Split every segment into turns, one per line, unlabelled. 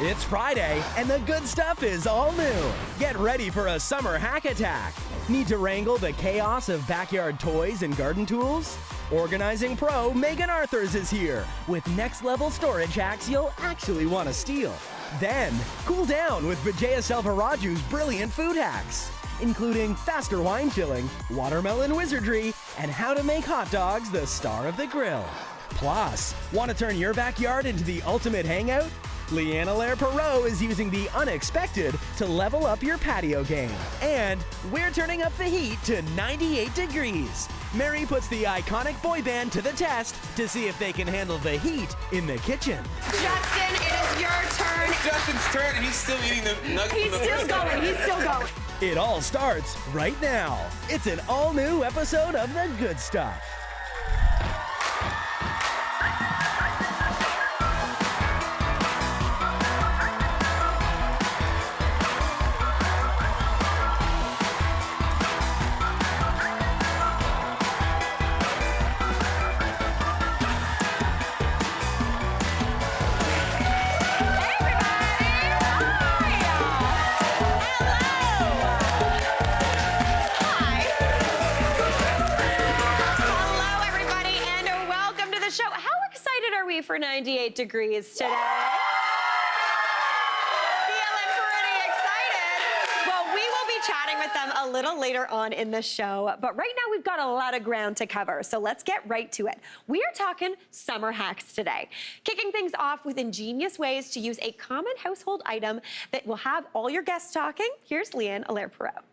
It's Friday, and the good stuff is all new. Get ready for a summer hack attack. Need to wrangle the chaos of backyard toys and garden tools? Organizing pro Megan Arthurs is here with next-level storage hacks you'll actually want to steal. Then, cool down with Vijaya Selvaraj's brilliant food hacks, including faster wine chilling, watermelon wizardry, and how to make hot dogs the star of the grill. Plus, want to turn your backyard into the ultimate hangout? Leanne Allaire-Perot is using the unexpected to level up your patio game. And we're turning up the heat to 98 degrees. Mary puts the iconic boy band to the test to see if they can handle the heat in the kitchen.
Justin, it is your turn.
It's Justin's turn, and he's still eating the nuggets.
He's still going. He's still going.
It all starts right now. It's an all-new episode of The Good Stuff.
For 98 degrees today. Feeling pretty excited. Well, we will be chatting with them a little later on in the show, but right now we've got a lot of ground to cover, so let's get right to it. We are talking summer hacks today, kicking things off with ingenious ways to use a common household item that will have all your guests talking. Here's Leanne Allaire-Perot.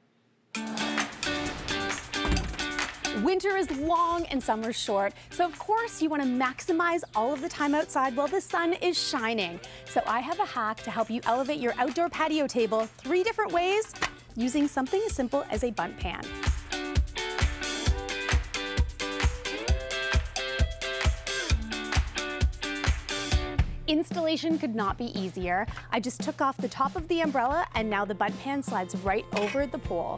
Winter is long and summer's short, so of course you want to maximize all of the time outside while the sun is shining. So I have a hack to help you elevate your outdoor patio table 3 different ways using something as simple as a Bundt pan. Installation could not be easier. I just took off the top of the umbrella and now the Bundt pan slides right over the pole.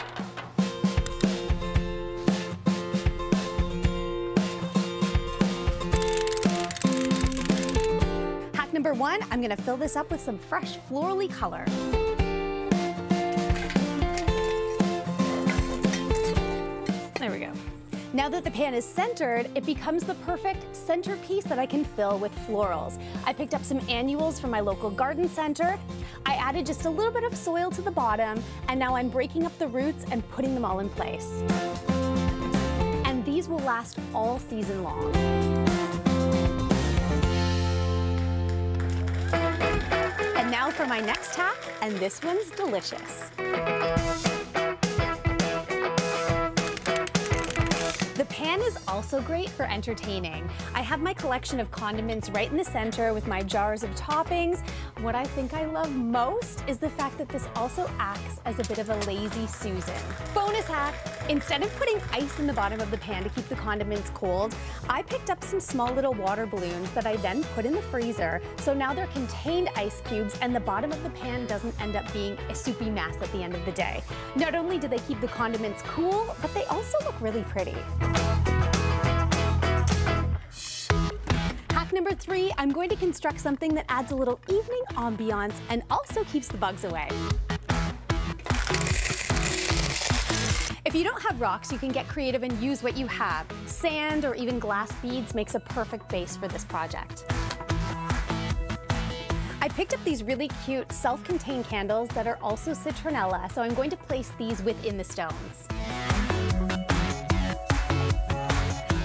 Number 1, I'm going to fill this up with some fresh florally color. There we go. Now that the pan is centered, it becomes the perfect centerpiece that I can fill with florals. I picked up some annuals from my local garden center. I added just a little bit of soil to the bottom, and now I'm breaking up the roots and putting them all in place. And these will last all season long. Now for my next hack, and this one's delicious. The pan is also great for entertaining. I have my collection of condiments right in the center with my jars of toppings. What I think I love most is the fact that this also acts as a bit of a lazy Susan. Bonus hack, instead of putting ice in the bottom of the pan to keep the condiments cold, I picked up some small little water balloons that I then put in the freezer. So now they're contained ice cubes and the bottom of the pan doesn't end up being a soupy mess at the end of the day. Not only do they keep the condiments cool, but they also look really pretty. Hack number 3, I'm going to construct something that adds a little evening ambiance and also keeps the bugs away. If you don't have rocks, you can get creative and use what you have. Sand or even glass beads makes a perfect base for this project. I picked up these really cute self-contained candles that are also citronella, so I'm going to place these within the stones.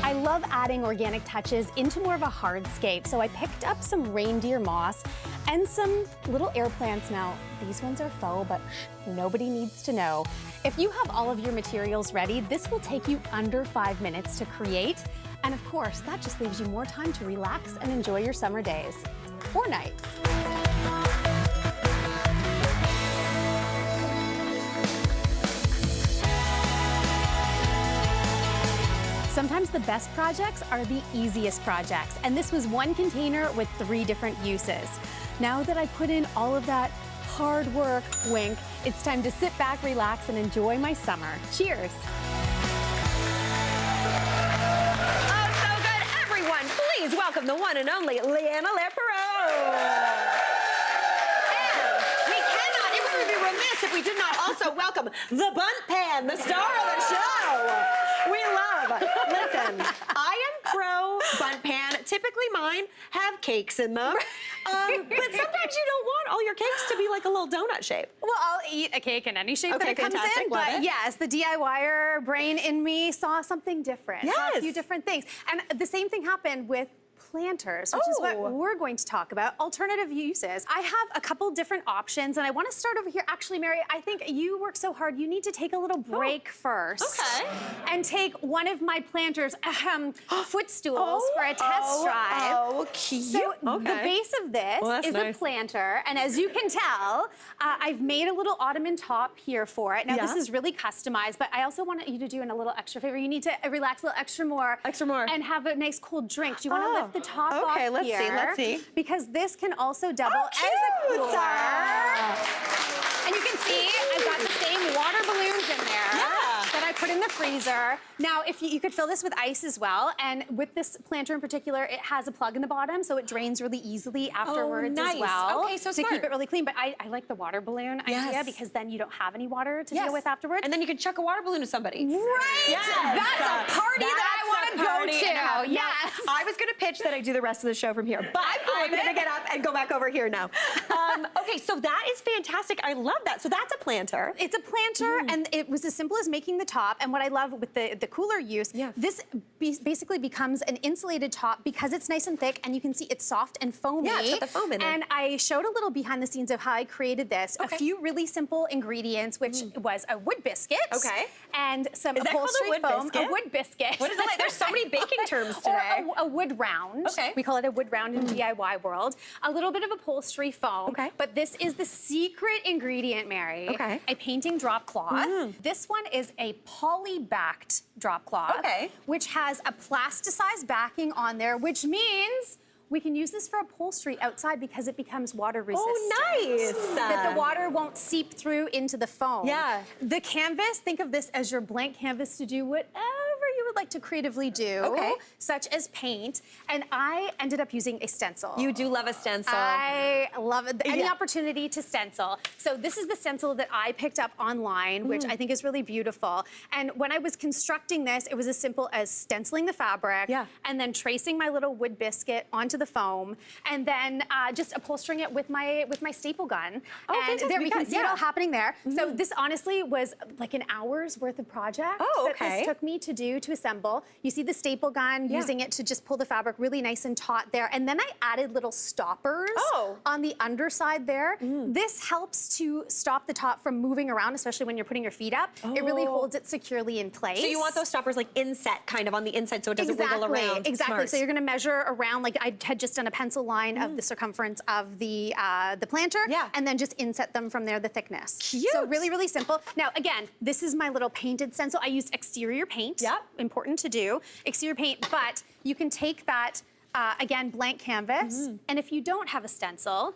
I love adding organic touches into more of a hardscape, so I picked up some reindeer moss and some little air plants. Now, these ones are faux, but nobody needs to know. If you have all of your materials ready, this will take you under 5 minutes to create. And of course, that just leaves you more time to relax and enjoy your summer days or nights. Sometimes the best projects are the easiest projects, and this was one container with 3 different uses. Now that I put in all of that hard work, wink, it's time to sit back, relax, and enjoy my summer. Cheers!
Oh, so good. Everyone, please welcome the one and only Leanne Allaire-Perot. if we did not also welcome the Bundt Pan, the star of the show. We love. Listen, I am pro Bundt Pan. Typically mine have cakes in them. But sometimes you don't want all your cakes to be like a little donut shape.
Well, I'll eat a cake in any shape
Okay,
that it comes
fantastic,
in.
love
But
it.
yes, the DIYer brain in me saw something different. Saw
Yes.
a few different things. And the same thing happened with planters, which is what
Oh.
we're going to talk about, alternative uses. I have a couple different options, and I want to start over here. Actually, Mary, I think you work so hard, you need to take a little break first.
Okay.
And take one of my planters' footstools for a test drive.
Oh, cute.
So the
Okay.
base of this
Well, that's
is
nice.
a planter, and as you can tell, I've made a little ottoman top here for it. Now this
Yeah.
is really customized, but I also want you to do a little extra favor. You need to relax a little extra more.
Extra more.
And have a nice cold drink. Do you want to
Oh.
lift the top off
Okay, let's see,
here?
let's see.
Because this can also double
Oh,
as a
cute.
cooler. And you can see I've got the same water balloons in there that I put in the freezer. Now, if you could fill this with ice as well, and with this planter in particular, it has a plug in the bottom, so it drains really easily afterwards
nice.
as well.
Okay, so
to
smart.
keep it really clean. But I like the water balloon idea
Yes.
because then you don't have any water to
Yes.
deal with afterwards.
And then you can chuck a water balloon to somebody.
Right!
Yes.
That's a party that I want to go
party and a half.
to.
Now,
Yes.
I was going to pitch that I do the rest of the show from here, but I'm going to get up and go back over here now. Okay, so that is fantastic. I love that. So that's a planter.
It's a planter, and it was as simple as making the top. And what I love with the cooler use, this basically becomes an insulated top because it's nice and thick, and you can see it's soft and foamy.
Yeah, it's got the foam in it.
And I showed a little behind the scenes of how I created this.
Okay.
A few really simple ingredients, which was a wood biscuit.
Okay.
And some
Is that called a
upholstery
wood
foam.
biscuit?
A wood biscuit.
What is it like? There's so many baking terms today.
Or a wood round.
Okay.
We call it a wood round in DIY world. A little bit of upholstery foam.
Okay.
But this is the secret ingredient, Mary.
Okay.
A painting drop cloth. This one is a poly-backed drop cloth.
Okay.
Which has a plasticized backing on there, which means we can use this for upholstery outside because it becomes water resistant.
Oh, nice.
That the water won't seep through into the foam.
Yeah.
The canvas, think of this as your blank canvas to do whatever you would like to creatively do,
Okay.
such as paint. And I ended up using a stencil.
You do love a stencil.
I love it. Any
Yeah.
opportunity to stencil. So this is the stencil that I picked up online, which I think is really beautiful. And when I was constructing this, it was as simple as stenciling the fabric and then tracing my little wood biscuit onto the foam, and then just upholstering it with my staple gun.
Oh,
and
fantastic.
there we can see it
Yeah.
all happening there. So this honestly was like an hour's worth of project
Oh,
that
okay.
this took me to do to assemble. You see the staple gun, using it to just pull the fabric really nice and taut there. And then I added little stoppers on the underside there. This helps to stop the top from moving around, especially when you're putting your feet up. It really holds it securely in place.
So you want those stoppers like inset kind of on the inside so it doesn't wiggle around.
Exactly.
Smart.
So you're gonna measure around, like I had just done a pencil line of the circumference of the planter, and then just inset them from there, the thickness.
Cute.
So really, really simple. Now, again, this is my little painted stencil. I used exterior paint.
Yep.
Important to do. Exterior paint, but you can take that, again, blank canvas, and if you don't have a stencil,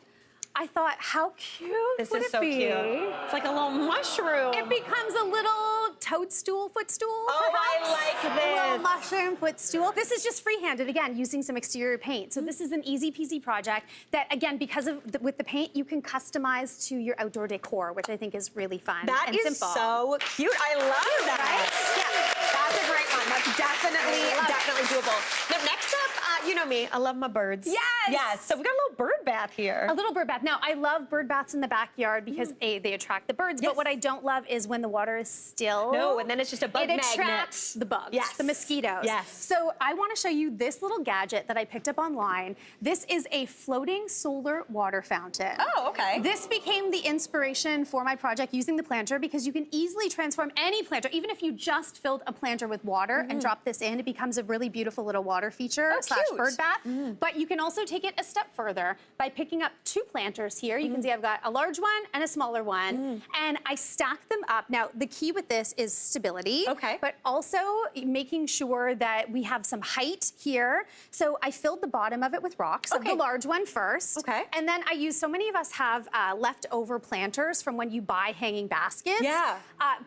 I thought, how cute
This
would
is
it
so
be?
cute. It's like a little mushroom.
It becomes a little toadstool, footstool,
Oh, I
perhaps.
like
A little
this.
mushroom footstool. This is just freehanded, again, using some exterior paint. So this is an easy peasy project that, again, because of with the paint, you can customize to your outdoor decor, which I think is really fun
That
and
is
simple.
so cute. I love that.
Right?
Yeah, that's a great one. That's definitely doable. Now, next up, you know me, I love my birds.
Yes.
Yes. So we got a little bird bath here.
A little bird bath. Now, I love bird baths in the backyard because A, they attract the birds, but what I don't love is when the water is still.
No, and then it's just a bug
It
magnet.
attracts the bugs,
Yes.
the mosquitoes.
Yes.
So I want to show you this little gadget that I picked up online. This is a floating solar water fountain.
Oh, okay.
This became the inspiration for my project using the planter because you can easily transform any planter, even if you just filled a planter with water and drop this in, it becomes a really beautiful little water feature /
cute.
bird bath. But you can also take it a step further by picking up 2 planters here. You can see I've got a large one and a smaller one, and I stack them up. Now, the key with this is stability, but also making sure that we have some height here. So I filled the bottom of it with rocks, of the large one first, and then I use, so many of us have leftover planters from when you buy hanging baskets.
Yeah.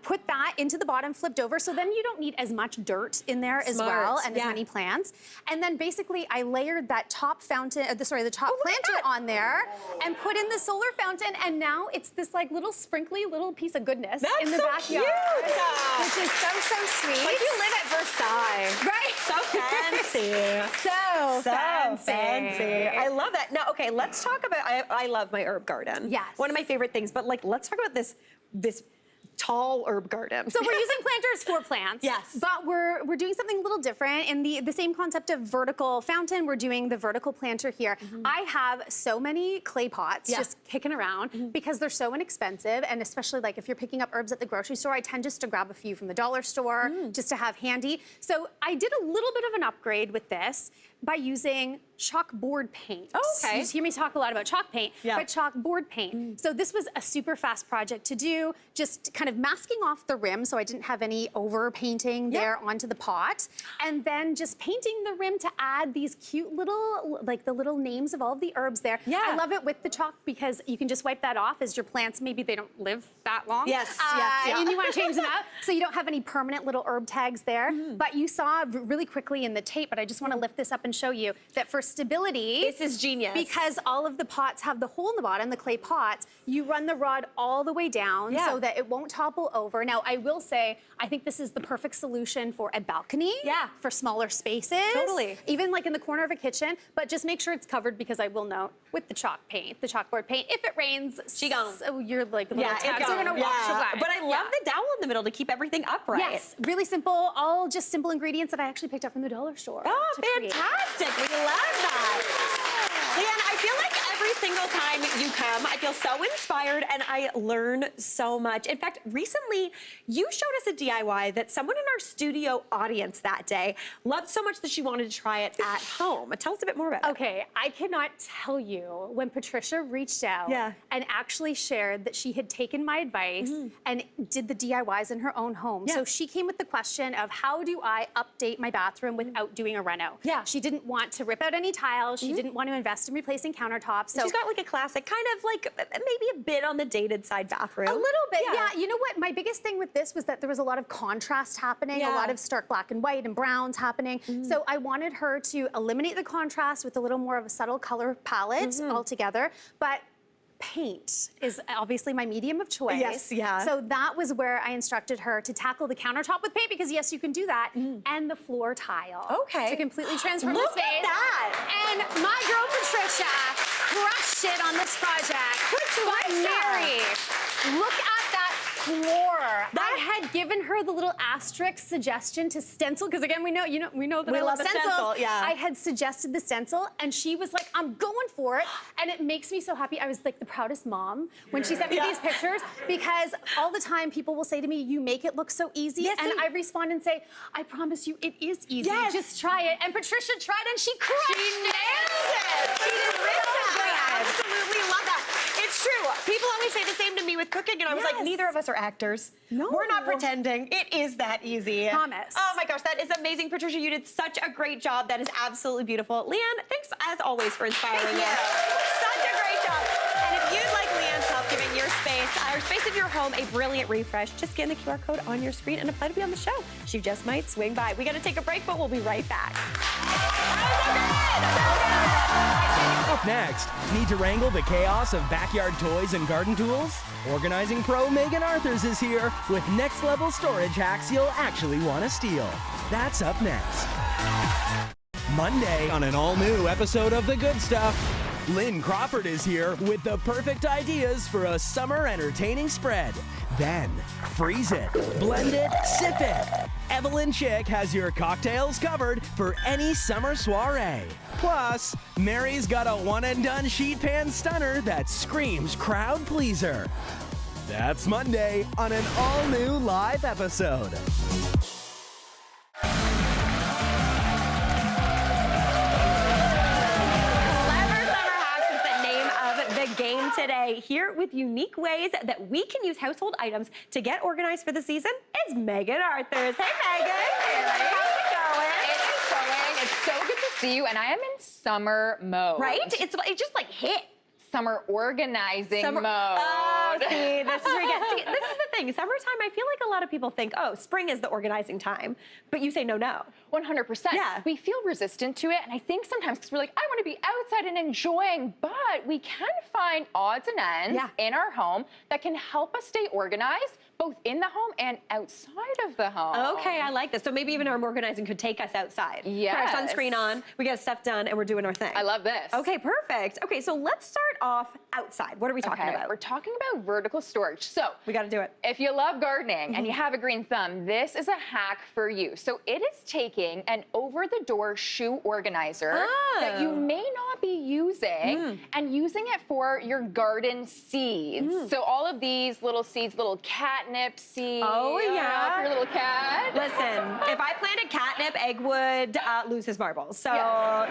Put that into the bottom, flipped over, so then you don't need as much dirt in there as well, and as many plants. And then basically quickly, I layered that top fountain, the top planter on there and put in the solar fountain, and now it's this like little sprinkly little piece of goodness in the backyard. Which is so, so sweet.
Like you live at Versailles.
Right?
So fancy.
So
fancy. I love that. Now, okay, let's talk about, I love my herb garden.
Yes.
One of my favorite things, but like, let's talk about this tall herb garden.
So we're using planters for plants.
Yes.
But we're doing something a little different. In the same concept of vertical fountain, we're doing the vertical planter here. I have so many clay pots just kicking around because they're so inexpensive, and especially like if you're picking up herbs at the grocery store, I tend just to grab a few from the dollar store just to have handy. So I did a little bit of an upgrade with this by using chalkboard paint.
Oh, okay.
You just hear me talk a lot about chalk paint,
Yeah.
but chalkboard paint. So this was a super fast project to do, just kind of masking off the rim so I didn't have any over painting there onto the pot, and then just painting the rim to add these cute little, like the little names of all of the herbs there.
Yeah.
I love it with the chalk because you can just wipe that off as your plants, maybe they don't live that long.
Yes,
And you want to change them out, so you don't have any permanent little herb tags there. But you saw really quickly in the tape, but I just want to lift this up and show you that for stability,
This is genius.
because all of the pots have the hole in the bottom, the clay pots, you run the rod all the way down so that it won't topple over. Now, I will say, I think this is the perfect solution for a balcony, for smaller spaces.
Totally.
Even like in the corner of a kitchen, but just make sure it's covered because I will note with the chalk paint, the chalkboard paint, if it rains,
She gone.
so you're like little
it's
tags are
gone.
gonna wash away.
But I love the dowel in the middle to keep everything upright.
Yes, really simple, all just simple ingredients that I actually picked up from the dollar store.
Oh,
to create.
fantastic. We love that. Leanne, I feel like every single time you come, I feel so inspired and I learn so much. In fact, recently, you showed us a DIY that someone in our studio audience that day loved so much that she wanted to try it at home. Tell us a bit more about it.
Okay, I cannot tell you when Patricia reached out and actually shared that she had taken my advice and did the DIYs in her own home. So she came with the question of how do I update my bathroom without doing a reno? She didn't want to rip out any tiles. She didn't want to invest in replacing countertops. So
she's got like a classic, kind of like maybe a bit on the dated side bathroom.
a little bit, yeah. You know what? My biggest thing with this was that there was a lot of contrast happening, a lot of stark black and white and browns happening. So I wanted her to eliminate the contrast with a little more of a subtle color palette altogether. But paint is obviously my medium of choice. So that was where I instructed her to tackle the countertop with paint because yes, you can do that, and the floor tile. To completely transform the space.
Look at that!
And my girl Patricia crushed it on this project. But Mary, look at that floor. I had given her the little asterisk suggestion to stencil because again we know that I love
the
stencils.
stencil,
I had suggested the stencil and she was like, I'm going for it, and it makes me so happy. I was like the proudest mom when she sent me these pictures because all the time people will say to me, you make it look so easy, and I respond and say, I promise you it is easy. Just try it. And Patricia tried and she crushed it.
She nailed it. She did so good. I absolutely love that. It's true. People always say the same to me with cooking, and I was like, neither of us are actors.
No.
We're not pretending. It is that easy.
Promise.
Oh my gosh, that is amazing. Patricia, you did such a great job. That is absolutely beautiful. Leanne, thanks as always for inspiring us. Such a great job. And if you'd like Leanne's help giving your space, or space of your home, a brilliant refresh, just scan the QR code on your screen and apply to be on the show. She just might swing by. We got to take a break, but we'll be right back.
Up next, need to wrangle the chaos of backyard toys and garden tools? Organizing pro Megan Arthurs is here with next level storage hacks you'll actually want to steal. That's up next. Monday on an all new episode of The Good Stuff, Lynn Crawford is here with the perfect ideas for a summer entertaining spread. Then, freeze it, blend it, sip it. Evelyn Chick has your cocktails covered for any summer soiree. Plus, Mary's got a one-and-done sheet pan stunner that screams crowd pleaser. That's Monday on an all-new live episode.
Game today. Here with unique ways that we can use household items to get organized for the season is Megan Arthurs. Hey, Megan. How's it going?
It is going. It's so good to see you, and I am in summer mode.
Right? It just like hit.
summer organizing mode.
Oh, see, this is where you get. See, this is the thing. Summertime, I feel like a lot of people think, oh, spring is the organizing time, but you say no.
100%.
Yeah.
We feel resistant to it, and I think sometimes because we're like, I want to be outside and enjoying, but we can find odds and ends in our home that can help us stay organized, both in the home and outside of the home.
Okay, I like this. So maybe even our organizing could take us outside.
Yes.
Put our sunscreen on, we get stuff done, and we're doing our thing.
I love this.
Okay, perfect. Okay, so let's start off outside. What are we talking about?
We're talking about vertical storage. So
We got to do it.
if you love gardening and you have a green thumb, this is a hack for you. So it is taking an over-the-door shoe organizer that you may not be using and using it for your garden seeds. So all of these little seeds, little catnip seeds.
Oh, yeah.
For your little cat.
Listen, if I planted catnip, Egg would lose his marbles. So,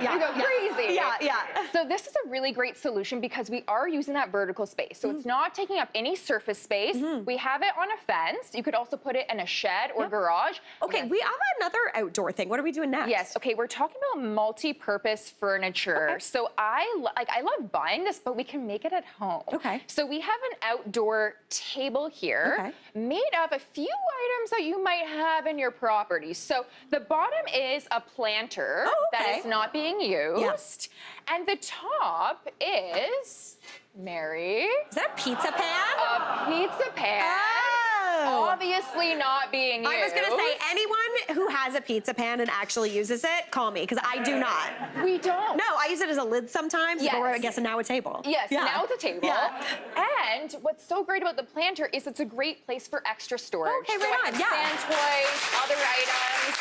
You go crazy.
Yeah.
So this is a really great solution because we are using that vertical space. So it's not taking up any surface space. We have it on a fence. You could also put it in a shed or garage.
Okay, we have another outdoor thing. What are we doing next?
Yes, okay, we're talking about multi-purpose furniture.
Okay.
So I love buying this, but we can make it at home.
Okay.
So we have an outdoor table here made of a few items that you might have in your property. So the bottom is a planter that is not being used. And the top is, Mary,
Is that a pizza pan?
a pizza pan.
Oh.
Obviously not being used.
I was going to say, anyone who has a pizza pan and actually uses it, call me, because I do not.
We don't.
No, I use it as a lid sometimes,
Yes.
or I guess now a table.
Yes, now it's a table.
Yeah.
And what's so great about the planter is it's a great place for extra storage.
Okay,
so
right
I
on,
have sand toys, other items.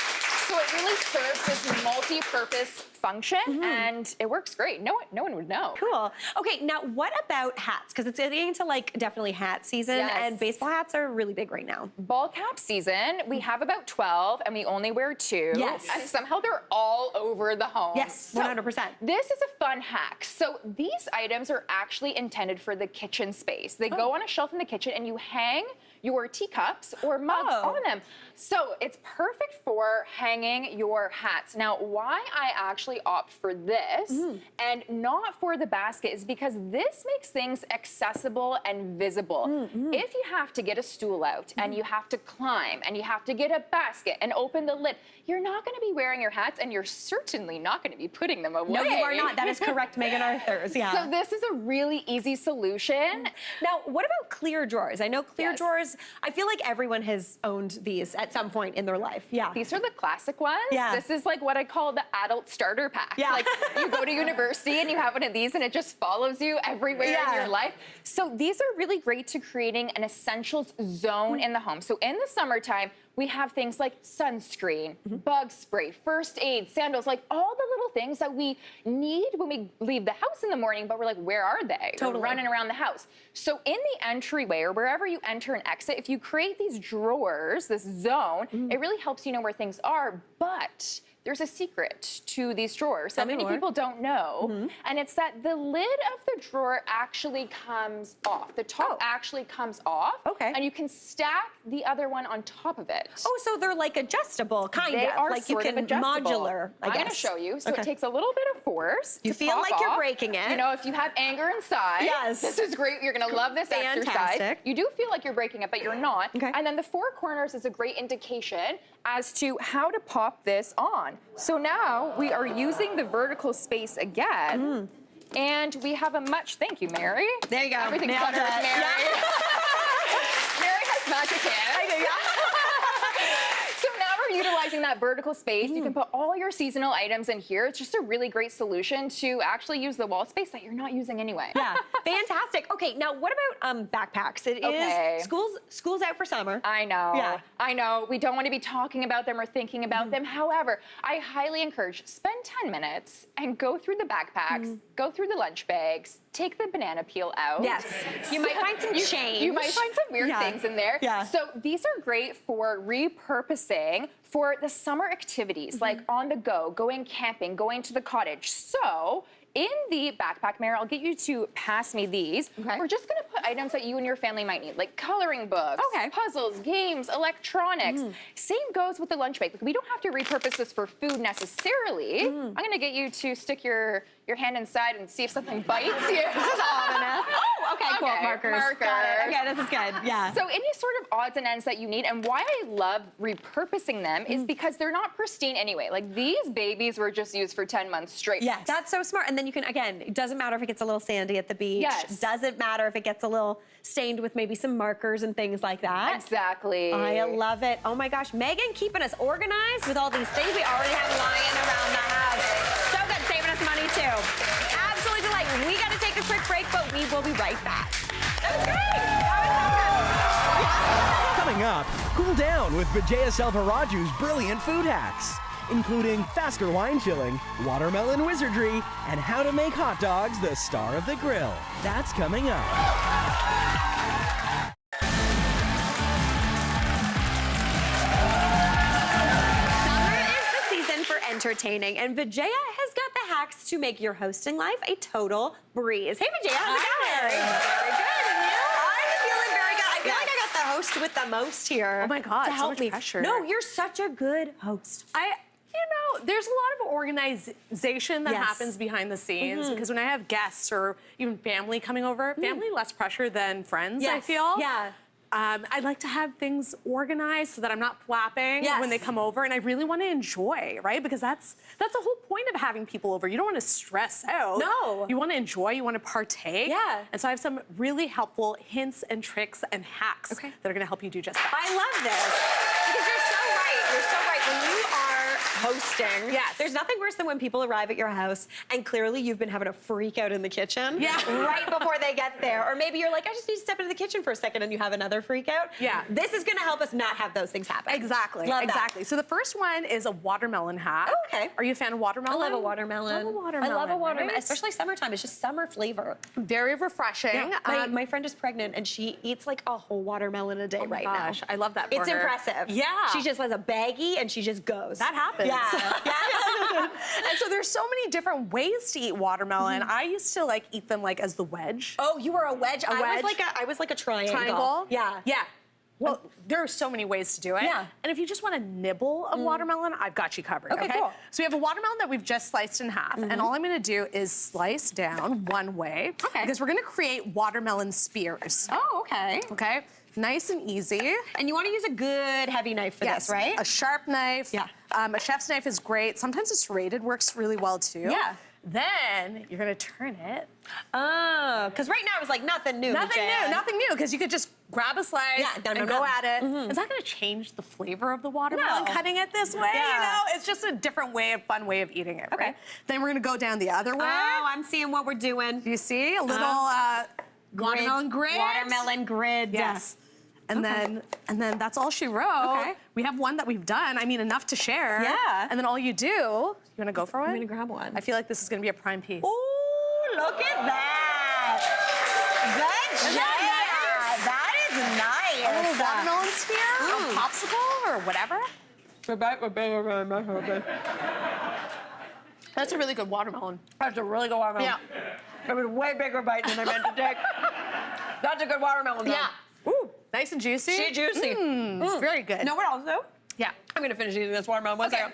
So it really serves this multi-purpose function, and it works great. No one would know.
Cool. Okay, now what about hats? Because it's getting into like definitely hat season, and baseball hats are really big right now.
Ball cap season, we have about 12, and we only wear 2.
Yes.
And somehow they're all over the home.
Yes,
So
100%.
This is a fun hack. So these items are actually intended for the kitchen space. They go on a shelf in the kitchen, and you hang your teacups or mugs on them. So it's perfect for hanging your hats. Now, why I actually opt for this and not for the basket is because this makes things accessible and visible. If you have to get a stool out and you have to climb and you have to get a basket and open the lid, you're not going to be wearing your hats, and you're certainly not going to be putting them away.
No, you are not. That is correct, Megan Arthurs. Yeah.
So this is a really easy solution.
Now, what about clear drawers? I know clear drawers, I feel like everyone has owned these at some point in their life. Yeah.
These are the classic ones.
Yeah.
This is like what I call the adult starter pack.
Yeah.
Like you go to university and you have one of these and it just follows you everywhere in your life. So these are really great to creating an essentials zone in the home. So in the summertime, we have things like sunscreen, bug spray, first aid, sandals, like all the little things that we need when we leave the house in the morning, but we're like, where are they?
Totally.
We're running around the house. So in the entryway or wherever you enter and exit, if you create these drawers, this zone, it really helps you know where things are, but there's a secret to these drawers that many people don't know, and it's that the lid of the drawer actually comes off. The top actually comes off, and you can stack the other one on top of it.
Oh, so they're like adjustable, kind
They
of.
are
like you
sort of
can
adjustable.
modular, I guess.
I'm going to show you. So it takes a little bit of force.
You
to
feel
pop
like you're
off.
breaking it.
You know, if you have anger inside,
Yes.
this is great. You're going to love this exercise.
Fantastic.
You do feel like you're breaking it, but you're not.
Okay.
And then the 4 corners is a great indication as to how to pop this on. So now we are using the vertical space again. And we have a much, thank you, Mary.
There you go.
Everything's
Nailed
better with
it.
Mary.
Yeah.
Mary has magic hands.
I do, yeah.
So now we're utilizing that vertical space. You can put all your seasonal items in here. It's just a really great solution to actually use the wall space that you're not using anyway.
Yeah, fantastic. Okay, now what about backpacks? It is school's out for summer.
I know.
Yeah.
I know. We don't want to be talking about them or thinking about them. However, I highly encourage spend 10 minutes and go through the backpacks, go through the lunch bags, take the banana peel out.
Yes. You might find some change.
You might find some weird things in there.
Yeah.
So these are great for repurposing for the summer activities, like on the go, going camping, going to the cottage. So in the backpack, Mary, I'll get you to pass me these.
Okay.
We're just going to put the items that you and your family might need, like coloring books, puzzles, games, electronics. Same goes with the lunch bag. Like, we don't have to repurpose this for food necessarily. I'm gonna get you to stick your hand inside and see if something bites you.
This is ominous. Oh, okay, cool. Markers. Got it. Okay, this is good. Yeah.
So any sort of odds and ends that you need, and why I love repurposing them is because they're not pristine anyway. Like, these babies were just used for 10 months straight.
Yes. That's so smart. And then you can, again, it doesn't matter if it gets a little sandy at the beach.
Yes.
Doesn't matter if it gets a little stained with maybe some markers and things like that.
Exactly.
I love it. Oh my gosh, Megan keeping us organized with all these things we already have lying around the house. So good, saving us money too. Absolutely delightful. We gotta take a quick break, but we will be right back. That was great. That was so good.
Coming up, cool down with Vijaya Selvaraj's brilliant food hacks, including faster wine chilling, watermelon wizardry, and how to make hot dogs the star of the grill. That's coming up.
Entertaining, and Vijaya has got the hacks to make your hosting life a total breeze. Hey Vijaya, how's it going? Very good. And you? I'm feeling very good. I feel like I got the host with the most here.
Oh my God,
to
so
help
much
me.
pressure.
No, you're such a good host.
There's a lot of organization that
Yes.
happens behind the scenes because when I have guests or even family coming over, family less pressure than friends, I
Yes.
feel.
Yeah.
I like to have things organized so that I'm not flapping
Yes.
when they come over, and I really want to enjoy, right? Because that's the whole point of having people over. You don't want to stress out.
No.
You want to enjoy. You want to partake.
Yeah.
And so I have some really helpful hints and tricks and hacks that are going to help you do just that.
I love this because you're so right. You're so right. When you are hosting, there's nothing worse than when people arrive at your house and clearly you've been having a freak out in the kitchen right before they get there. Or maybe you're like, I just need to step into the kitchen for a second and you have another freak out.
Yeah.
This is going to help us not have those things happen.
Exactly.
Love
exactly. So the first one is a watermelon hack.
Oh, okay.
Are you a fan of watermelon?
I love a watermelon.
I love a watermelon.
I love a watermelon,
right?
especially summertime. It's just summer flavor.
Very refreshing.
My friend is pregnant and she eats like a whole watermelon a day
Oh my
now.
gosh, I love that for
It's
her.
impressive.
Yeah.
She just has a baggie and she just goes.
That happens.
Yeah.
And so there's so many different ways to eat watermelon. I used to eat them as the wedge.
Oh, you were a wedge? I was like a triangle.
Triangle?
Yeah.
Yeah. Well, there are so many ways to do it.
Yeah.
And if you just want a nibble of watermelon, I've got you covered.
Okay, cool.
So we have a watermelon that we've just sliced in half. And all I'm gonna do is slice down one way.
Okay.
Because we're gonna create watermelon spears.
Oh, okay.
Okay? Nice and easy.
And you want to use a good heavy knife for this, right?
A sharp knife.
Yeah.
A chef's knife is great. Sometimes a serrated works really well too.
Yeah.
Then you're gonna turn it.
Oh, because right now it's like nothing new.
Nothing new, because you could just grab a slice and go at it. It's not gonna change the flavor of the watermelon
No.
cutting it this way,
Yeah.
It's just a different way, a fun way of eating it,
Okay.
right? Then we're gonna go down the other way.
Oh, I'm seeing what we're doing.
Do you see? A little watermelon grid.
Watermelon grid.
Yes. And then that's all she wrote.
Okay.
We have one that we've done. I mean, enough to share.
Yeah.
And then all you do, you wanna go for one?
I'm gonna grab one.
I feel like this is gonna be a prime piece.
Ooh, look at that. Good job. That is nice.
A little watermelon spear, a popsicle, or whatever. That's a really good watermelon.
That's a really good watermelon.
Yeah.
It was a way bigger bite than I meant to take. That's a good watermelon.
Yeah.
Ooh.
Nice and juicy.
She juicy.
Very good.
Know what also?
Yeah.
I'm gonna finish eating this watermelon. One second.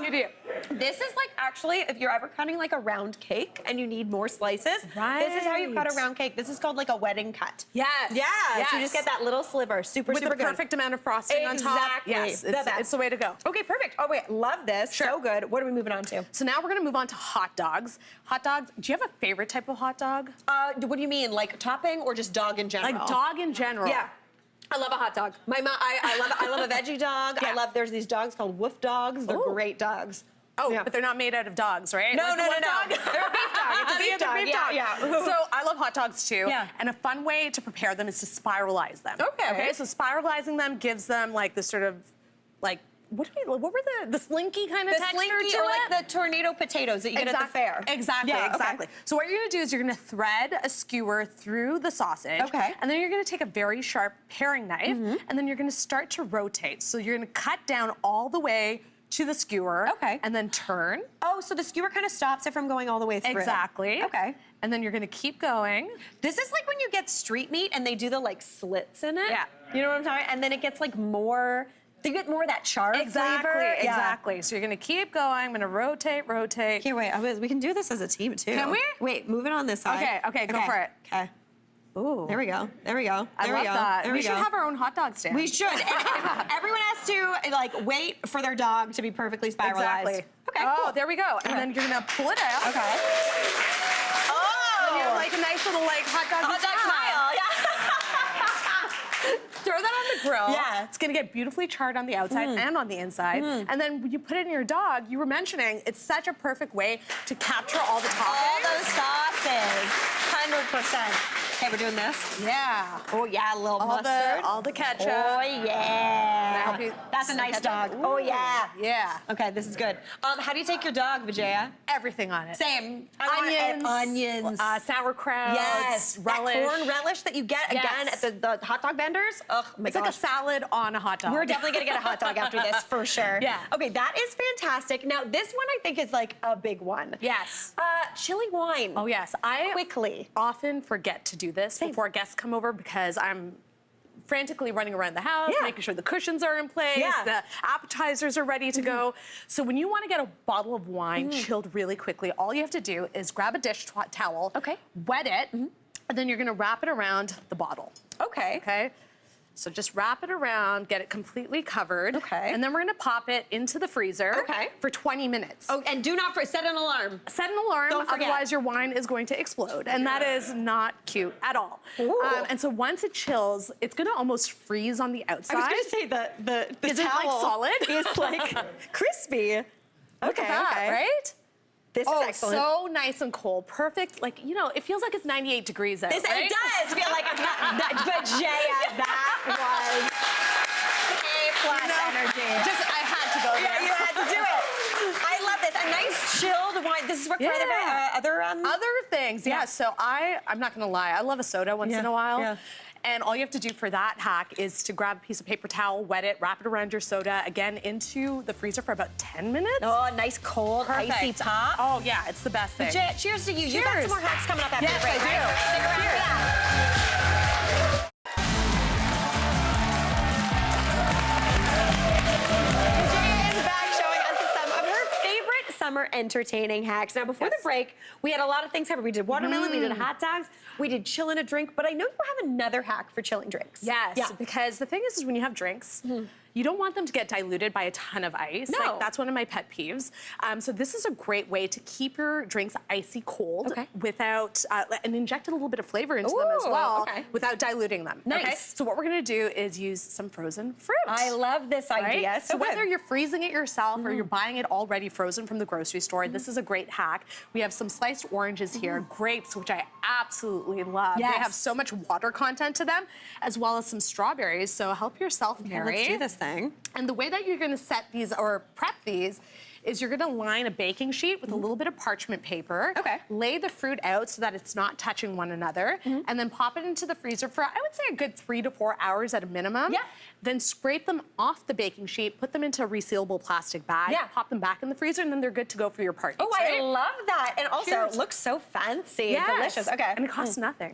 You do.
This is actually, if you're ever cutting a round cake and you need more slices, this is how you cut a round cake. This is called a wedding cut.
Yes.
Yeah.
Yes.
So you just get that little sliver, super
With the
good.
perfect amount of frosting on top.
Exactly.
Yes,
The best.
it's the way to go.
Okay, perfect. Oh wait, love this.
Sure.
So good. What are we moving on to?
So now we're gonna move on to hot dogs. Hot dogs, do you have a favorite type of hot dog?
What do you mean, topping or just dog in general?
Like dog in general.
Yeah. I love a hot dog. My mom, I love a veggie dog.
Yeah.
There's these dogs called woof dogs. They're
Ooh.
great dogs.
Oh,
Yeah.
but they're not made out of dogs, right?
No,
Like the
no,
wolf
no,
dog?
no. They're a beef dog. It's a beef
They're
dog. Yeah, yeah.
So I love hot dogs too.
Yeah.
And a fun way to prepare them is to spiralize them.
Okay.
So spiralizing them gives them this sort of what were the slinky kind of
The
texture
slinky
to
or
it?
the tornado potatoes that you get at the fair.
Exactly,
Yeah, okay.
exactly. So what you're gonna do is you're gonna thread a skewer through the sausage.
Okay.
And then you're gonna take a very sharp paring knife, and then you're gonna start to rotate. So you're gonna cut down all the way to the skewer.
Okay.
And then turn.
Oh, so the skewer kind of stops it from going all the way through.
Exactly.
Okay.
And then you're gonna keep going.
This is like when you get street meat and they do the like slits in it.
Yeah.
You know what I'm talking? And then it gets like more, you get more of that char flavor.
Exactly. So you're gonna keep going. I'm gonna rotate.
Okay, wait, we can do this as a team too.
Can we?
Wait, move it on this side.
Okay, go for it.
Okay.
Ooh.
There we go.
I love that. We should have our own hot dog stand.
We should. And everyone has to like wait for their dog to be perfectly spiralized.
Exactly.
Okay,
Oh,
cool.
there we go. And then you're gonna pull it out.
Okay. Oh!
And you have like a nice little like hot dog
smile. Yeah.
Throw that on the grill.
Yeah.
It's gonna get beautifully charred on the outside and on the inside. And then when you put it in your dog, you were mentioning it's such a perfect way to capture all the toppings.
All those sauces. 100%. Okay, we're doing this.
Yeah.
Oh yeah, a little mustard.
All the ketchup.
Oh yeah.
help you?
That's a nice dog.
Ooh.
Oh yeah.
Yeah.
Okay, this is good. How do you take your dog, Vijaya?
Everything on it.
Same.
Onions. Sauerkraut.
Yes.
Relish.
That corn relish that you get again at the hot dog vendors. Oh my
It's
gosh.
like a salad on a hot dog.
We're definitely gonna get a hot dog after this for sure.
Yeah.
Okay, that is fantastic. Now this one I think is like a big one.
Yes.
Chili wine.
Oh yes. I
Quickly.
often forget to do this before guests come over because I'm frantically running around the house, making sure the cushions are in place, the appetizers are ready to go. So when you want to get a bottle of wine chilled really quickly, all you have to do is grab a dish towel, wet it, and then you're gonna wrap it around the bottle.
Okay.
Okay? So just wrap it around, get it completely covered.
Okay.
And then we're gonna pop it into the freezer for 20 minutes.
Oh, and do not set an alarm.
Set an alarm,
Don't forget.
otherwise your wine is going to explode. And that is not cute at all. And so once it chills, it's gonna almost freeze on the outside.
I was gonna say the
Is it like
towel
solid?
is like crispy.
Look at that, right?
This is excellent.
So nice and cold. Perfect. Like, you know, it feels like it's 98 degrees out,
It
right?
does feel like it's but Jaya, that was A+ energy.
I had to go there.
Yeah, you had to do it. I love this. A nice chilled wine. This is what other
Other things, yeah. So I'm not gonna lie, I love a soda once in a while.
Yeah.
And all you have to do for that hack is to grab a piece of paper towel, wet it, wrap it around your soda, again into the freezer for about 10 minutes.
Oh, nice cold, icy pop.
Oh yeah, it's the best thing.
Cheers to you. You got some more hacks coming up after
Yes,
the break,
I do.
right? Stick around for that. Vijaya is back showing us some of her favorite summer entertaining hacks. Now, before the break, we had a lot of things happen. We did watermelon, we did hot dogs, we did chilling a drink, but I know you have another hack for chilling drinks.
Yes, because the thing is when you have drinks, you don't want them to get diluted by a ton of ice.
No.
Like, that's one of my pet peeves. So this is a great way to keep your drinks icy cold without, and inject a little bit of flavor into them as well without diluting them.
Nice.
Okay? So what we're gonna do is use some frozen fruit.
I love this idea.
Right? So whether you're freezing it yourself or you're buying it already frozen from the grocery store, this is a great hack. We have some sliced oranges here, grapes, which I absolutely love.
Yes.
They have so much water content to them, as well as some strawberries. So help yourself, Mary.
Let's do this thing.
And the way that you're gonna set these or prep these is you're gonna line a baking sheet with a little bit of parchment paper.
Okay.
Lay the fruit out so that it's not touching one another, and then pop it into the freezer for, I would say, a good 3 to 4 hours at a minimum.
Yeah.
Then scrape them off the baking sheet, put them into a resealable plastic bag, pop them back in the freezer, and then they're good to go for your party.
Oh, I love that. And also, it looks so fancy and delicious. Okay.
And it costs nothing.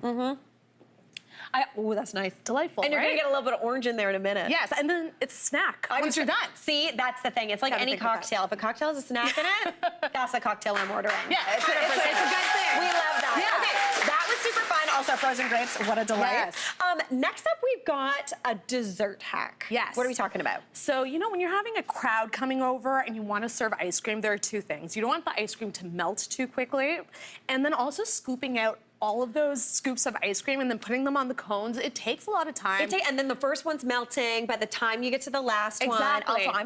Oh, that's nice.
Delightful,
And you're
right?
gonna get a little bit of orange in there in a minute.
Yes, and then it's a snack once you're done.
See, that's the thing. It's like
Gotta
any
think about
cocktail. If a cocktail has a snack in it, that's a cocktail I'm ordering.
Yeah, it's a good thing.
We love that.
Yeah.
Okay, that was super fun. Also, frozen grapes, what a delight.
Yes.
Next up, we've got a dessert hack.
Yes.
What are we talking about?
So, you know, when you're having a crowd coming over and you want to serve ice cream, there are two things. You don't want the ice cream to melt too quickly, and then also scooping out all of those scoops of ice cream and then putting them on the cones. It takes a lot of time.
And then the first one's melting. By the time you get to the last one,
Exactly.
also,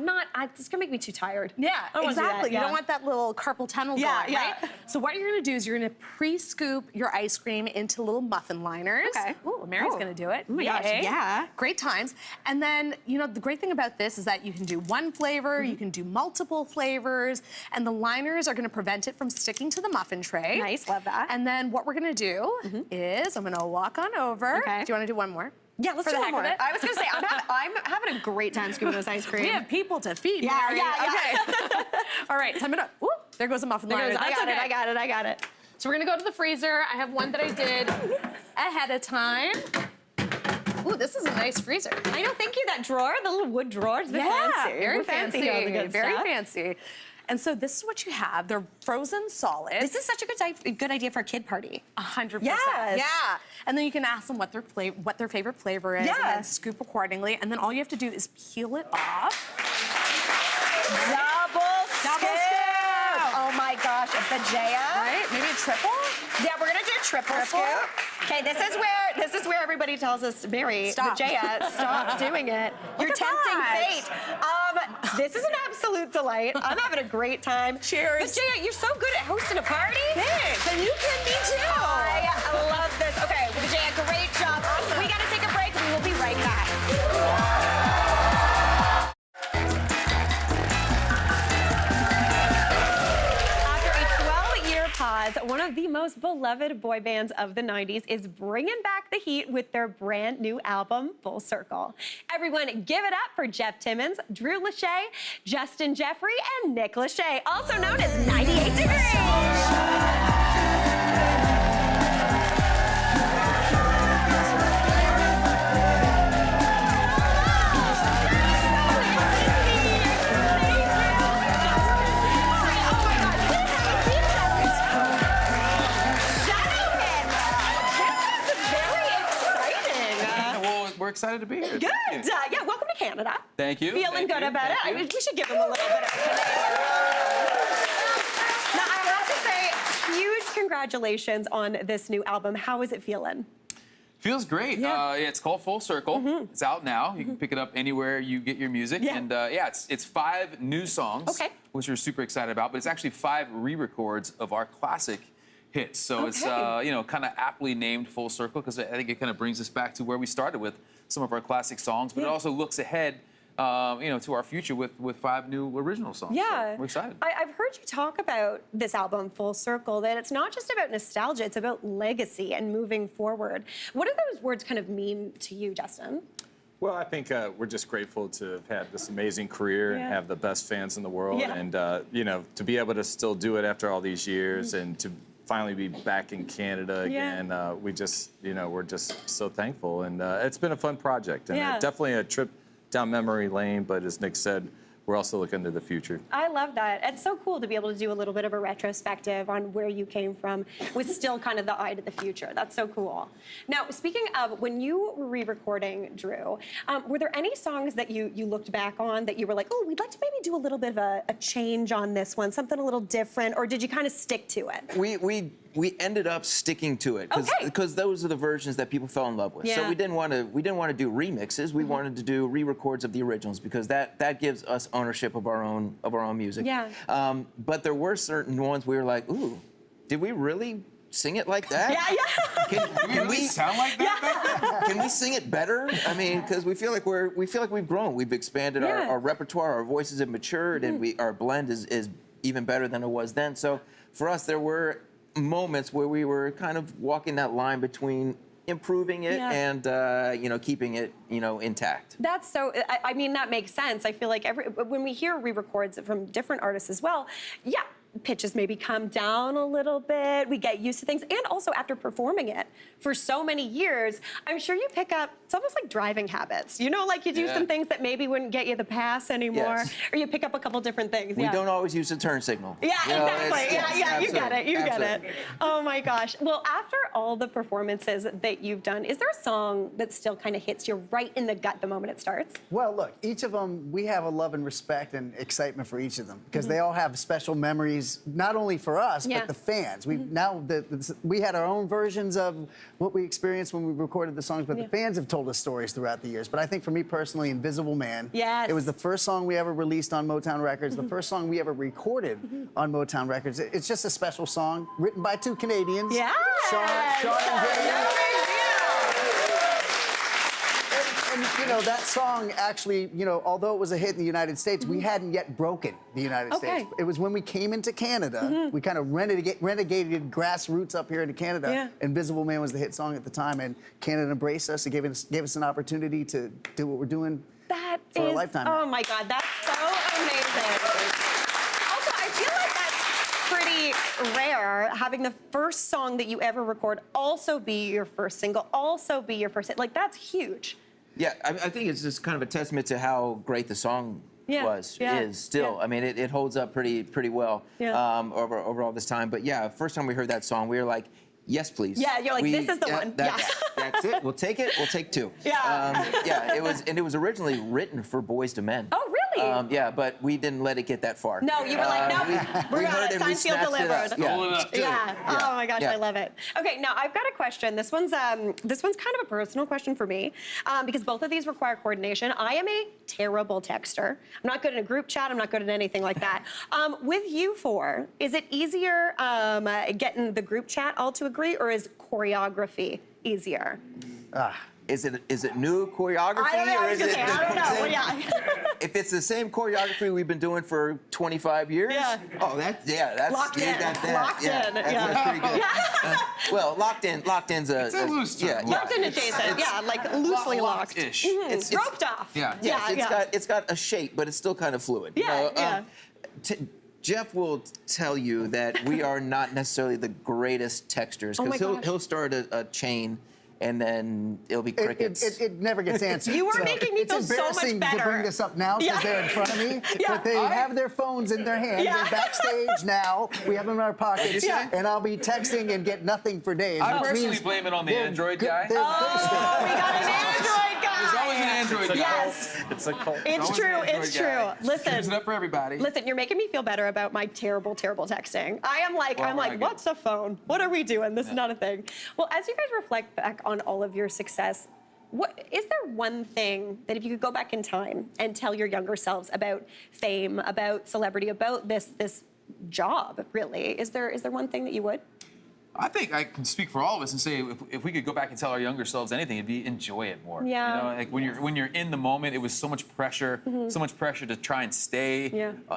it's gonna make me too tired.
Yeah,
I don't wanna do that,
exactly. You don't want that little carpal tunnel going, right? So what you're gonna do is you're gonna pre-scoop your ice cream into little muffin liners.
Okay.
Ooh, Mary's gonna do it.
Oh my gosh, yeah.
Great times. And then, you know, the great thing about this is that you can do one flavor, you can do multiple flavors, and the liners are gonna prevent it from sticking to the muffin tray.
Nice, love that.
And then what we're gonna do is I'm gonna walk on over.
Okay.
Do you wanna do one more?
Yeah, let's
For
do
the
one
heck
more.
of it?
I was gonna say, I'm having a great time scooping this ice cream.
We have people to feed,
Yeah,
Mary.
yeah.
Okay. All right, so I'm gonna, whoop, there goes a muffin liner.
I
That's
got it,
okay.
I got it.
So we're gonna go to the freezer. I have one that I did ahead of time. Ooh, this is a nice freezer.
I know, thank you. That drawer, the little wood drawer, is fancy.
Very
We're
fancy.
here on the good
Very
stuff.
fancy. And so this is what you have. They're frozen solid.
This is such a good idea for a kid party.
100%.
Yes.
Yeah. And then you can ask them what their favorite flavor is, and
Yeah.
then scoop accordingly. And then all you have to do is peel it off.
Double scoop. Oh my gosh, a Patio.
Right? Maybe a triple?
Yeah, we're gonna do triple scoop. Okay, this is where everybody tells us, Mary,
Stop.
Vijaya, stop doing it. You're
at
tempting
that.
fate. This is an absolute delight. I'm having a great time.
Cheers.
Vijaya, you're so good at hosting a party.
Thanks.
And you can be too. I love this. Okay, Vijaya, great job. Awesome. We gotta take a break. We will be right back. Pause, one of the most beloved boy bands of the 90s is bringing back the heat with their brand new album, Full Circle. Everyone give it up for Jeff Timmons, Drew Lachey, Justin Jeffrey, and Nick Lachey, also known as 98 Degrees.
We're excited to be here.
Good. Yeah, welcome to Canada.
Thank you.
Feeling good about it? We should give them a little bit of Canadian. Now, I have to say, huge congratulations on this new album. How is it feeling?
Feels great.
Yeah.
It's called Full Circle. It's out now. You can pick it up anywhere you get your music.
Yeah.
And it's 5 new songs, which we're super excited about. But it's actually 5 re-records of our classic hits. So it's kind of aptly named Full Circle because I think it kind of brings us back to where we started with some of our classic songs. But it also looks ahead, to our future with 5 new original songs.
Yeah.
So we're excited.
I've heard you talk about this album, Full Circle, that it's not just about nostalgia, it's about legacy and moving forward. What do those words kind of mean to you, Justin?
Well, I think we're just grateful to have had this amazing career and have the best fans in the world.
Yeah.
And, to be able to still do it after all these years and to finally be back in Canada again, we're just so thankful. And it's been a fun project. And definitely a trip down memory lane, but as Nick said, we're also looking to the future.
I love that. It's so cool to be able to do a little bit of a retrospective on where you came from with still kind of the eye to the future. That's so cool. Now, speaking of, when you were re-recording, Drew, were there any songs that you looked back on that you were like, oh, we'd like to maybe do a little bit of a change on this one, something a little different, or did you kind of stick to it?
We ended up sticking to it because those are the versions that people fell in love with.
Yeah.
So we didn't want to do remixes. We wanted to do re-records of the originals because that gives us ownership of our own music.
Yeah.
But there were certain ones we were like, ooh, did we really sing it like that?
Yeah.
Can we sound like that?
Can we sing it better? I mean, because we feel like we've grown. We've expanded our repertoire. Our voices have matured, and our blend is even better than it was then. So for us, there were moments where we were kind of walking that line between improving it and keeping it intact.
That's so, I mean, that makes sense. I feel like when we hear re-records from different artists as well, pitches maybe come down a little bit. We get used to things. And also after performing it for so many years, I'm sure you pick up, it's almost like driving habits. You know, like you do some things that maybe wouldn't get you the pass anymore.
Yes.
Or you pick up a couple different things.
We don't always use the turn signal.
Yeah, exactly. You get it. You get
absolutely.
it. Oh my gosh. Well, after all the performances that you've done, is there a song that still kind of hits you right in the gut the moment it starts?
Well, look, each of them, we have a love and respect and excitement for each of them because they all have special memories, not only for us, but the fans. We had our own versions of what we experienced when we recorded the songs, but the fans have told us stories throughout the years. But I think for me personally, Invisible Man, it was the first song we ever released on Motown Records, the first song we ever recorded on Motown Records. It's just a special song written by 2 Canadians.
Yeah.
Sean and Jamie. And that song actually, although it was a hit in the United States, we hadn't yet broken the United States. It was when we came into Canada, we kind of renegated grassroots up here into Canada. Invisible Man was the hit song at the time, and Canada embraced us and gave us an opportunity to do what we're doing for a lifetime.
Oh my God, that's so amazing. Also, I feel like that's rare having the first song that you ever record also be your first single, also be your first hit. Like, that's huge.
Yeah, I think it's just kind of a testament to how great the song is still. I mean, it holds up pretty well over all this time. But yeah, first time we heard that song, we were like, yes, please.
Yeah, you're like, this is the one.
That's it. We'll take it. We'll take two. Yeah. It was originally written for Boys to Men.
Oh, really?
Yeah, but we didn't let it get that far.
No, you were like, no, we're
heard
gonna
it, we
sign, seal,
snatched it up.
delivered.
Yeah.
Oh my gosh, I love it. Okay, now I've got a question. This one's kind of a personal question for me because both of these require coordination. I am a terrible texter. I'm not good in a group chat. I'm not good at anything like that. With you four, is it easier getting the group chat all to agree, or is choreography easier?
Is it new choreography
or is it? I don't know. Yeah.
If it's the same choreography we've been doing for 25 years, that's
locked in.
That's pretty good. Well, locked in's
it's a loose term.
Locked in adjacent. Yeah, like loosely locked.
Ish.
It's roped off.
It's got a shape, but it's still kind of fluid. Jeff will tell you that we are not necessarily the greatest texters because he'll start a chain and then it'll be crickets.
It never gets answered.
You are making me feel so much better.
It's embarrassing to bring this up now because they're in front of me, but they have their phones in their hands. They're backstage now. We have them in our pockets, and I'll be texting and get nothing for days.
I personally blame it on the Android guy.
We got an Android guy.
There's always an Android guy.
Yes.
It's a cult.
It's true. It's true. Listen.
Use it up for everybody.
Listen, you're making me feel better about my terrible, terrible texting. I'm like, what's a phone? What are we doing? This is not a thing. Well, as you guys reflect back on all of your success, what is there one thing that if you could go back in time and tell your younger selves about fame, about celebrity, about this job, really? Is there one thing that you would?
I think I can speak for all of us and say if we could go back and tell our younger selves anything, it'd be enjoy it more.
Yeah.
You know, like when you're in the moment, it was so much pressure, so much pressure to try and stay.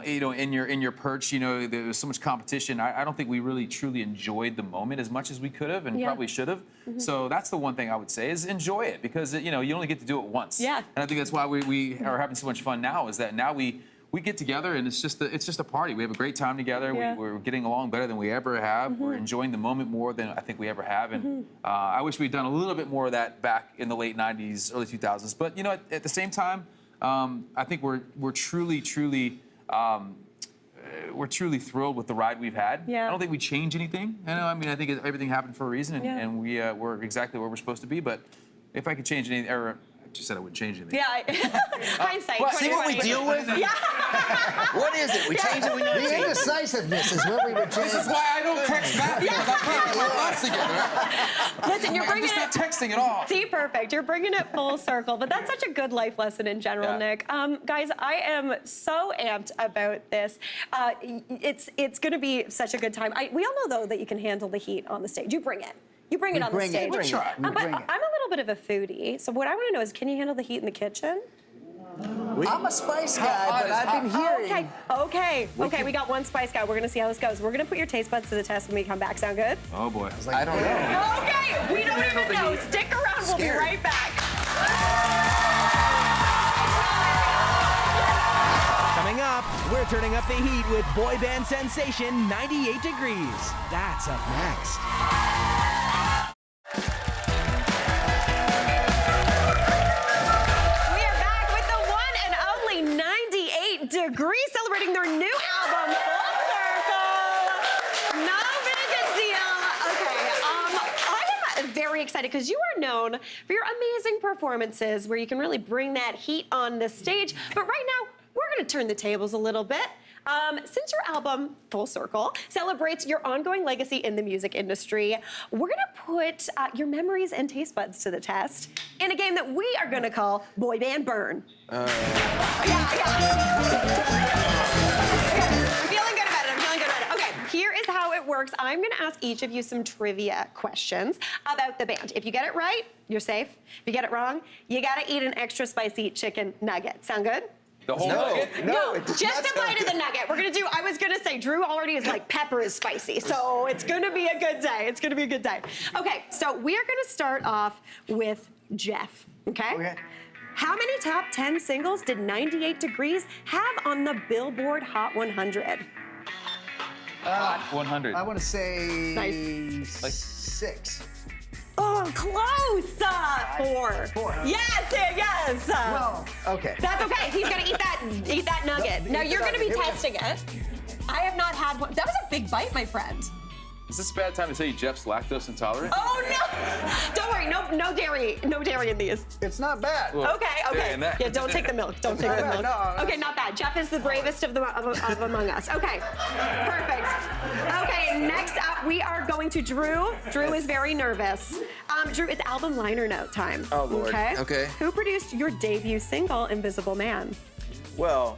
You know, in your perch. You know, there was so much competition. I don't think we really truly enjoyed the moment as much as we could have and probably should have. So that's the one thing I would say is enjoy it because you know you only get to do it once.
Yeah.
And I think that's why we are having so much fun now. Is that now we get together and it's just a party. We have a great time together. We're getting along better than we ever have. We're enjoying the moment more than I think we ever have. And I wish we'd done a little bit more of that back in the late 90s, early 2000s. But you know, at the same time, I think we're truly thrilled with the ride we've had. I don't think we change anything. You know, I mean, I think everything happened for a reason, and we're exactly where we're supposed to be. But if I could change anything, I just said I wouldn't change anything.
Hindsight.
See what we deal with? What is it? We change it, we don't change it.
The indecisiveness is what we would change.
This is why I don't text back. I'm trying to get my thoughts together.
Listen, you're bringing
I'm just not texting at all.
See, perfect. You're bringing it full circle. But that's such a good life lesson in general, Nick. Guys, I am so amped about this. It's going to be such a good time. We all know, though, that you can handle the heat on the stage. You bring it. You bring it on the stage.
We try.
But I'm a little bit of a foodie, so what I want to know is, can you handle the heat in the kitchen?
I'm a spice guy, but I've been hearing.
Okay, we got one spice guy. We're going to see how this goes. We're going to put your taste buds to the test when we come back. Sound good?
Oh, boy.
I don't know.
Okay, we don't even know. Stick around. We'll be right back.
Coming up, we're turning up the heat with boy band sensation 98 Degrees. That's up next.
We are back with the one and only 98 Degrees, celebrating their new album, Full Circle. No big a deal. Okay, I am very excited because you are known for your amazing performances where you can really bring that heat on the stage. But right now, we're going to turn the tables a little bit. Since your album, Full Circle, celebrates your ongoing legacy in the music industry, we're going to put your memories and taste buds to the test in a game that we are going to call Boy Band Burn. I'm feeling good about it. Okay, here is how it works. I'm going to ask each of you some trivia questions about the band. If you get it right, you're safe. If you get it wrong, you got to eat an extra spicy chicken nugget. Sound good?
The whole nugget?
No, just a bite of the nugget. We're gonna do, I was gonna say, Drew already is like, pepper is spicy, so it's gonna be a good day. It's gonna be a good day. Okay, so we are gonna start off with Jeff, okay? How many top 10 singles did 98 Degrees have on the Billboard Hot 100?
Hot 100.
I want to say
Nice.
6.
Oh, close. 4.
4.
Yes.
Well, okay.
That's okay. He's gonna eat that nugget. Now you're gonna be testing it. I have not had one. That was a big bite, my friend.
Is this a bad time to say Jeff's lactose intolerant?
Oh no! Don't worry, no dairy in these.
It's not bad.
Well,
Okay.
in that.
Yeah, don't take the milk. Don't take the milk.
No.
Okay, not bad. Jeff is the bravest of among us. Okay, perfect. Okay, next up we are going to Drew. Drew is very nervous. Drew, it's album liner note time.
Oh, Lord. Okay.
Who produced your debut single, Invisible Man?
Well,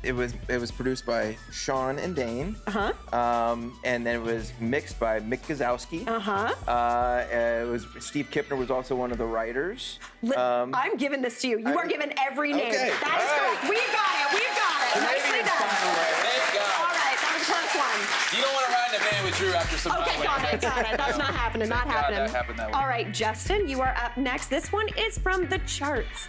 it was produced by Sean and Dane. And then it was mixed by Mick Gazowski. It was Steve Kipner was also one of the writers.
I'm giving this to you. You are given every name.
Okay.
That is correct. We've got it. Nicely done.
Thank God.
All right, that was the first one.
You don't want to ride in a van with Drew after some
Okay, got it. That's not happening. Not
God,
happening.
that happened that way.
All right, Justin, you are up next. This one is from the charts.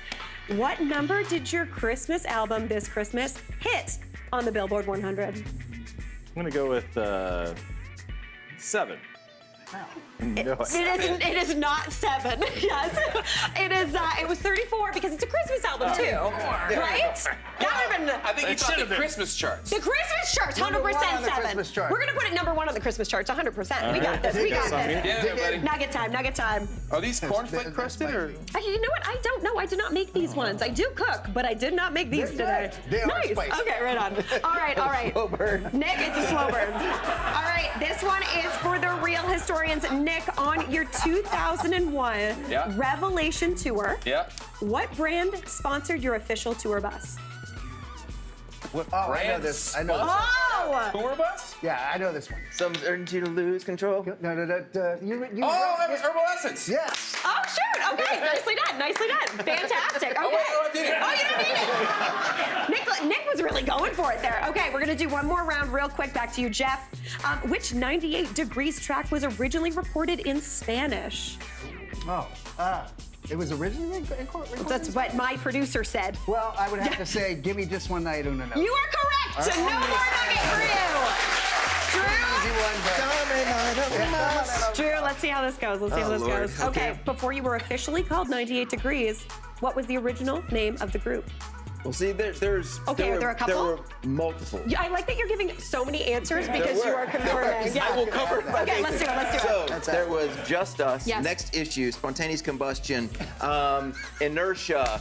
What number did your Christmas album this Christmas hit on the Billboard 100?
I'm gonna go with 7.
It is not 7. Yes, it is. It was 34 because it's a Christmas album too, right? That would have been.
I think you thought the Christmas charts.
The Christmas charts, 100%
Number 1 on the
7.
Christmas chart.
We're gonna put it number 1 on the Christmas charts, 100%. We got this. We got this.
Yeah, everybody.
Nugget time.
Are these cornflake crusted or?
You know what? I don't know. I did not make these ones. I do cook, but I did not make these today.
They are
Nice.
spicy.
Okay, right on. All right.
Slow burn.
Nick, it's a slow burn. All right, this one is for the real historians. Nick, on your 2001 Revelation tour, what brand sponsored your official tour bus?
What
I know
brand?
this. I know this.
Oh!
Tour bus?
Yeah, I know this one.
Some urgency to lose control.
No. You
Oh, that was Herbal Essence.
Yes.
Oh, shoot. Okay, nicely done. Fantastic. Okay.
Oh, I did it.
Oh, you didn't need it. Nick was really going for it there. Okay, we're going to do one more round real quick. Back to you, Jeff. Which 98 Degrees track was originally recorded in Spanish?
It was originally recorded?
That's what my producer said.
Well, I would have to say, give me just one night, Una.
You are correct. No more nugget for you. Drew, let's see how this goes.
Lord.
Okay, before you were officially called 98 Degrees, what was the original name of the group?
Well, see, there's
Okay, are there a couple?
There were multiple.
Yeah, I like that you're giving so many answers because you are confirming.
I will cover.
Okay, let's do it.
So there was Just Us,
Yes.
Next Issue, Spontaneous Combustion, Inertia,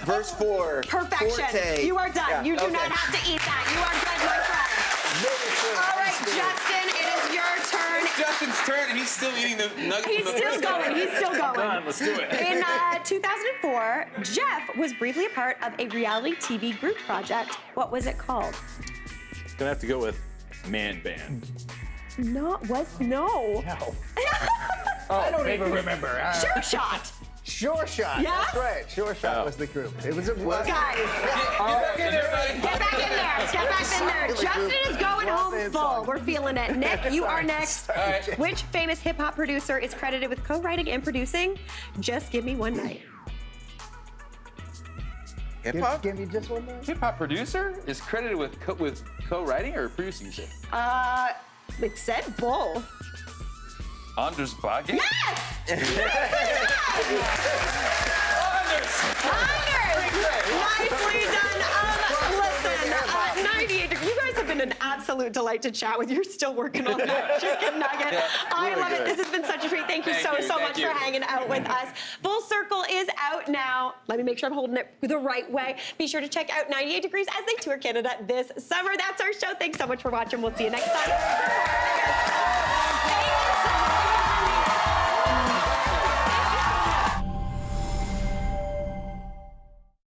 Verse 4,
Perfection.
Forte.
You are done.
Yeah,
You do
okay.
not have to eat that. You are good, my friend. All right, Justin, it is your turn.
Justin's turn, and he's still eating the nugget.
He's
from the
still
first
going. He's still going.
Come on, let's do it.
In 2004, Jeff was briefly a part of a reality TV group project. What was it called?
Gonna have to go with Man Band.
No.
I don't even remember.
Sure Shot.
Sure Shot.
Yes?
That's right. Sure Shot was the group. It was a
Guys,
Get back in there, buddy.
get back in there. Justin is going home full. We're feeling it. Nick, you are next.
All right.
Which famous hip hop producer is credited with co-writing and producing Just Give Me One Night?
Hip hop?
Give me just one night.
Hip hop producer is credited with co-writing or producing, you said?
It said both.
Anders Bagge?
Yes! Nicely done. Listen, 98 degrees. You guys have been an absolute delight to chat with. You're still working on that chicken nugget. I love it. This has been such a treat. Thank you so much for hanging out with us. Full Circle is out now. Let me make sure I'm holding it the right way. Be sure to check out 98 Degrees as they tour Canada this summer. That's our show. Thanks so much for watching. We'll see you next time.